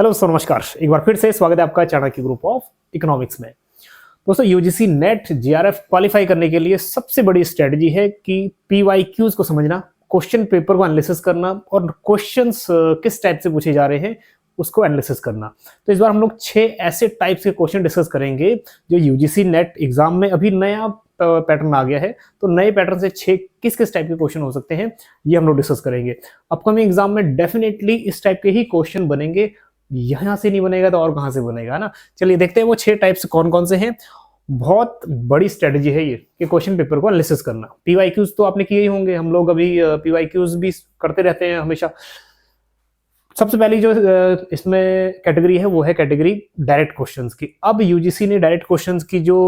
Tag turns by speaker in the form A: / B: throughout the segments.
A: Hello दोस्तों, नमस्कार। एक बार फिर से स्वागत है आपका चाणक्य ग्रुप ऑफ इकोनॉमिक्स में। दोस्तों, यूजीसी नेट जीआरएफ क्वालिफाई करने के लिए सबसे बड़ी स्ट्रेटजी है कि पीवाईक्यूज को समझना, क्वेश्चन पेपर को एनालिसिस करना और क्वेश्चंस किस टाइप से पूछे जा रहे हैं उसको एनालिसिस करना। तो इस बार हम लोग 6 ऐसे टाइप्स के क्वेश्चन डिस्कस करेंगे जो यूजीसी नेट एग्जाम में अभी नया पैटर्न आ गया है। तो नए पैटर्न से 6 किस किस टाइप के क्वेश्चन हो सकते हैं ये हम लोग डिस्कस करेंगे। अपकमिंग एग्जाम में डेफिनेटली इस टाइप के ही क्वेश्चन बनेंगे, यहां से नहीं बनेगा तो और कहां से बनेगा ना। चलिए देखते हैं वो 6 टाइप्स कौन कौन से हैं। बहुत बड़ी स्ट्रेटजी है ये कि क्वेश्चन पेपर को एनालिसिस करना। पीवाईक्यूज तो आपने किए ही होंगे, हम लोग अभी पीवाईक्यूज भी करते रहते हैं हमेशा। सबसे पहली जो इसमें कैटेगरी है वो है कैटेगरी डायरेक्ट क्वेश्चंस की। अब यूजीसी ने डायरेक्ट क्वेश्चंस की जो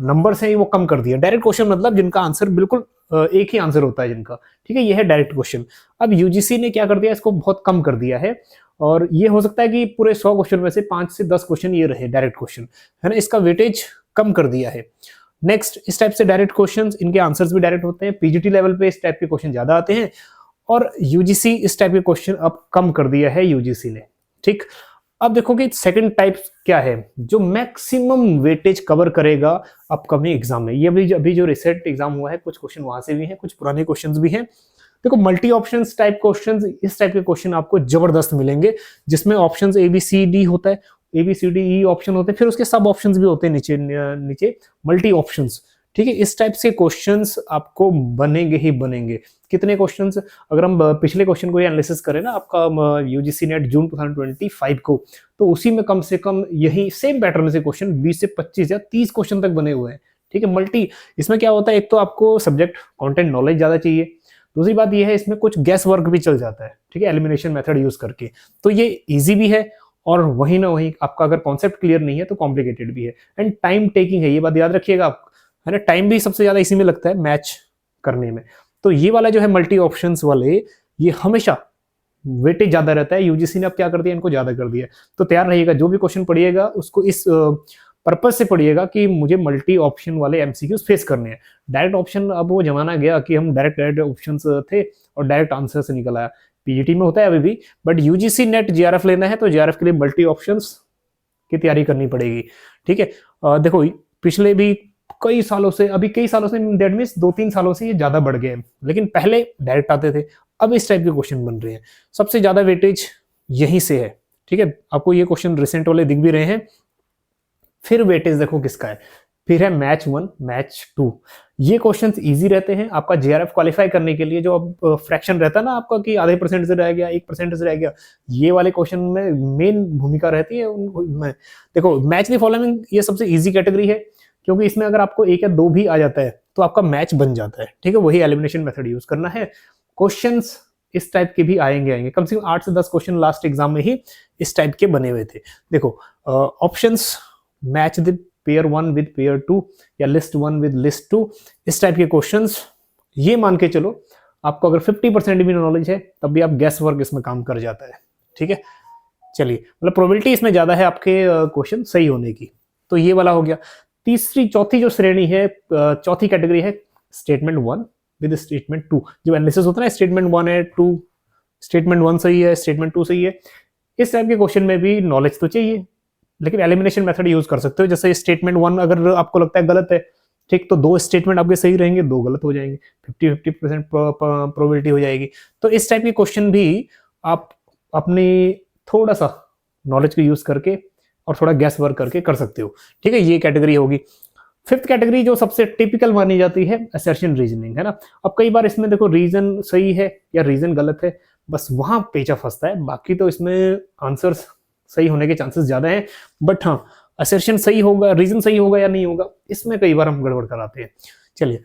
A: नंबर्स हैं वो कम कर दिया। डायरेक्ट क्वेश्चन मतलब जिनका आंसर बिल्कुल एक ही आंसर होता है जिनका, ठीक है, ये है डायरेक्ट क्वेश्चन। अब यूजीसी ने क्या कर दिया, इसको बहुत कम कर दिया है और ये हो सकता है कि पूरे 100 क्वेश्चन में से 5 से 10 क्वेश्चन ये रहे डायरेक्ट क्वेश्चन, है ना। इसका वेटेज कम कर दिया है। नेक्स्ट, इस टाइप से डायरेक्ट क्वेश्चंस, इनके आंसर्स भी डायरेक्ट होते हैं। पीजीटी लेवल पे इस टाइप के क्वेश्चन ज्यादा आते हैं और यूजीसी इस टाइप के क्वेश्चन अब कम कर दिया है यूजीसी ने, ठीक। अब देखो कि सेकंड टाइप क्या है जो मैक्सिमम वेटेज कवर करेगा अपकमिंग एग्जाम में। ये अभी जो रिसेंट एग्जाम हुआ है, कुछ क्वेश्चन वहां से भी हैं, कुछ पुराने क्वेश्चंस भी हैं। देखो, मल्टी ऑप्शंस टाइप क्वेश्चंस, इस टाइप के क्वेश्चन आपको जबरदस्त मिलेंगे जिसमें options A B C D होता है, A B C D E option होते हैं, फिर उसके सब ऑप्शंस भी होते हैं नीचे नीचे मल्टी ऑप्शंस, ठीक है। इस टाइप से क्वेश्चंस आपको बनेंगे ही बनेंगे। कितने क्वेश्चंस, अगर हम पिछले क्वेश्चन को एनालिसिस करें ना आपका यूजीसी नेट जून 2025 को, तो उसी में कम से कम यही सेम पैटर्न से क्वेश्चन 20 से 25 या 30 क्वेश्चन तक बने हुए हैं, ठीक है। मल्टी, इसमें क्या होता है, एक तो आपको सब्जेक्ट कंटेंट नॉलेज ज्यादा चाहिए, दूसरी बात यह है इसमें कुछ गैस वर्क भी चल जाता है, ठीक है, एलिमिनेशन मेथड यूज करके। तो ये इजी भी है और वही ना वही आपका अगर कॉन्सेप्ट क्लियर नहीं है तो कॉम्प्लिकेटेड भी है एंड टाइम टेकिंग है, ये बात याद रखिएगा आप, है ना। टाइम भी सबसे ज्यादा इसी में लगता है मैच करने में। तो ये वाला जो है मल्टी ऑप्शंस वाले, ये हमेशा वेटेज ज्यादा रहता है। यूजीसी ने अब क्या कर दिया, इनको ज्यादा कर दिया। तो तैयार रहिएगा, जो भी क्वेश्चन पढ़िएगा उसको इस पर्पज से पढ़िएगा कि मुझे मल्टी ऑप्शन वाले एमसीक्यूज फेस करने हैं। डायरेक्ट ऑप्शन, अब वो जमाना गया कि हम डायरेक्ट ऑप्शंस थे और डायरेक्ट आंसर से निकल आया। पीजीटी में होता है अभी भी, बट यूजीसी नेट जीआरएफ लेना है तो जीआरएफ के लिए मल्टी ऑप्शंस की तैयारी करनी पड़ेगी, ठीक है। देखो, पिछले भी कई सालों से, अभी कई सालों से, दैट मींस 2-3 सालों से ये ज्यादा बढ़ गए हैं, लेकिन पहले डायरेक्ट आते थे, अब इस टाइप के क्वेश्चन बन रहे हैं। सबसे ज्यादा वेटेज यहीं से है, ठीक है। आपको ये क्वेश्चन रिसेंट वाले दिख भी रहे हैं। फिर वेटेज देखो किसका है, फिर है मैच 1, मैच 2। ये क्वेश्चंस इजी रहते हैं आपका जीआरएफ क्वालिफाई करने के लिए। जो अब फ्रैक्शन रहता है ना आपका कि आधे % से रह गया, 1% से रह गया, ये वाले क्वेश्चन में मेन भूमिका रहती है उनमें। देखो, मैच द फॉलोइंग ये सबसे इजी कैटेगरी है क्योंकि इसमें अगर आपको 1 या 2 भी आ जाता है तो आपका मैच बन जाता है, ठीक है। वही एलिमिनेशन मेथड यूज करना है। क्वेश्चंस इस टाइप के भी आएंगे, कम से कम 8 से 10 क्वेश्चन लास्ट एग्जाम में ही इस टाइप के बने हुए थे। देखो, options match the pair 1 with pair 2 या लिस्ट 1 विद लिस्ट 2, इस टाइप के क्वेश्चंस। ये मान के चलो आपको अगर 50% भी नॉलेज है तब भी आप गैस वर्क इसमें काम कर जाता है, ठीक है। चलिए, मतलब प्रोबेबिलिटी इसमें ज्यादा है आपके क्वेश्चन सही होने की। तो ये वाला हो गया। चौथी जो श्रेणी है, चौथी कैटेगरी है स्टेटमेंट 1 विद स्टेटमेंट 2। जो एनालिसिस होता है ना, स्टेटमेंट 1 है, 2 स्टेटमेंट 1 सही है, स्टेटमेंट 2 सही है। इस टाइप के क्वेश्चन में भी नॉलेज तो चाहिए, लेकिन एलिमिनेशन मेथड यूज कर सकते हो। जैसे स्टेटमेंट 1 अगर आपको लगता है गलत है, ठीक, तो 2 स्टेटमेंट आपके सही रहेंगे, 2 गलत हो जाएंगे, 50% प्रोबेबिलिटी हो जाएगी। तो इस टाइप के क्वेश्चन भी आप अपनी थोड़ा सा नॉलेज को यूज करके और थोड़ा गैस वर्क करके कर सकते हो, ठीक है। ये कैटेगरी होगी। 5th कैटेगरी जो सबसे टिपिकल मानी जाती है, असर्शन रीजनिंग, है ना। अब कई बार इसमें देखो रीजन सही है या रीजन गलत है, बस वहां पेचा फंसता है। बाकी तो इसमें आंसर्स सही होने के चांसेस ज्यादा हैं, बट हाँ, असर्शन सही होगा, रीजन सही होगा या नहीं होगा, इसमें कई बार हम गड़बड़ कराते हैं। चलिए,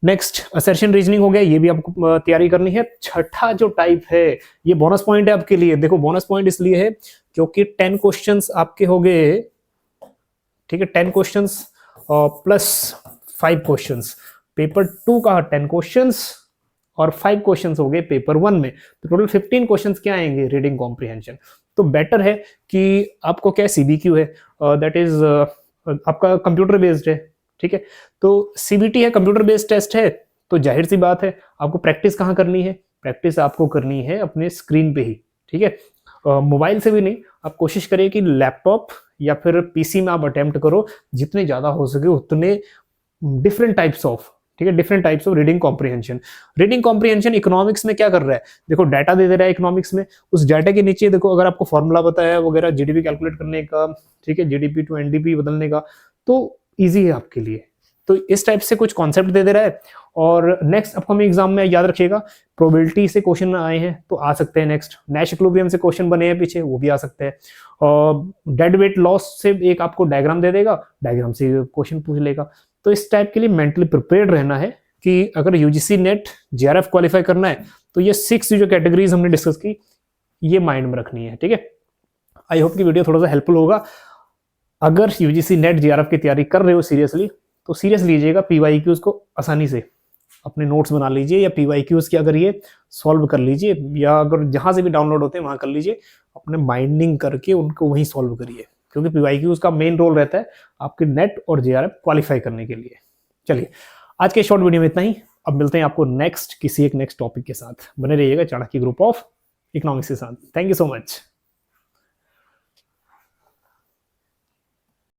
A: नेक्स्ट असर्शन रीजनिंग हो गया, ये भी आपको तैयारी करनी है। छठा जो टाइप है, ये बोनस पॉइंट है आपके लिए। देखो, बोनस पॉइंट इसलिए है क्योंकि 10 क्वेश्चंस आपके हो गए, ठीक है, 10 क्वेश्चंस प्लस 5 क्वेश्चंस। पेपर 2 का 10 क्वेश्चंस और 5 क्वेश्चंस हो गए पेपर 1 में, तो टोटल 15 क्वेश्चंस क्या आएंगे, रीडिंग कॉम्प्रिहेंशन। तो बेटर है कि आपको क्या सीबीक्यू है, दैट इज आपका कंप्यूटर बेस्ड है, ठीक है। तो सीबीटी है, कंप्यूटर बेस्ड टेस्ट है, तो जाहिर सी बात है आपको प्रैक्टिस कहाँ करनी है, प्रैक्टिस आपको करनी है अपने स्क्रीन पे ही, ठीक है। मोबाइल से भी नहीं, आप कोशिश करिए कि लैपटॉप या फिर पीसी में आप अटेम्प्ट करो, जितने ज़्यादा हो सके उतने डिफरेंट टाइप्स ऑफ, ठीक है, different types of reading comprehension. Reading comprehension economics में क्या कर रहा है, देखो डाटा दे रहा है इकोनॉमिक्स में, उस डाटा के नीचे देखो अगर आपको फॉर्मूला बताया है वगैरह जीडीपी कैलकुलेट करने का, ठीक है, जीडीपी टू एनडीपी बदलने का, तो ईजी है आपके लिए। तो इस टाइप से कुछ कॉन्सेप्ट दे रहा है। और नेक्स्ट अपकमिंग एग्जाम में याद रखिएगा, प्रोबेबिलिटी से क्वेश्चन आए हैं तो आ सकते हैं, नेक्स्ट नैश इक्विलिब्रियम से क्वेश्चन बने हैं पीछे, वो भी आ सकते हैं। और डेड वेट लॉस से एक आपको डायग्राम दे देगा, डायग्राम से क्वेश्चन पूछ लेगा। तो इस टाइप के लिए मेंटली प्रिपेयर्ड रहना है कि अगर यूजीसी नेट जेआरएफ क्वालिफाई करना है तो ये 6 जो कैटेगरीज हमने डिस्कस की ये माइंड में रखनी है, ठीक है। आई होप कि वीडियो थोड़ा सा हेल्पफुल होगा। अगर यूजीसी नेट जेआरएफ की तैयारी कर रहे हो सीरियसली, तो सीरियस लीजिएगा, पीवाईक्यूज को आसानी से अपने नोट्स बना लीजिए, या पीवाईक्यूज की अगर ये सॉल्व कर लीजिए, या अगर जहां से भी डाउनलोड होते हैं वहां कर लीजिए, अपने माइंडिंग करके उनको वहीं सॉल्व करिए, क्योंकि पीवाईक्यूज का मेन रोल रहता है आपके नेट और जेआरएफ क्वालिफाई करने के लिए। चलिए, आज के शॉर्ट वीडियो में इतना ही। अब मिलते हैं आपको नेक्स्ट किसी एक नेक्स्ट टॉपिक के साथ। बने रहिएगा चाणक्य ग्रुप ऑफ इकोनॉमिक्स के साथ। Thank you so much.